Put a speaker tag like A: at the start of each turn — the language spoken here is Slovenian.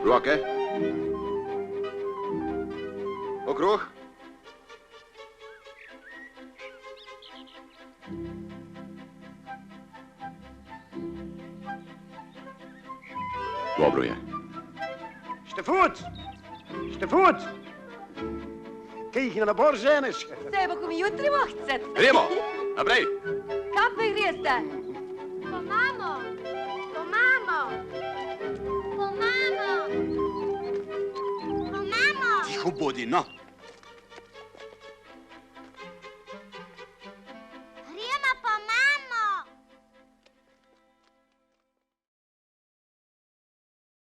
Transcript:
A: Roke. Okruh. Dobro je.
B: Štefut! Štefut! Kaj jih na nabor ženeš?
C: Saj bo mi jutri mohcet.
A: Gremo, naprej.
C: Kam pa greste?
D: Po mamo! Po mamo! Po mamo! Po mamo!
E: Tiho bodi, no.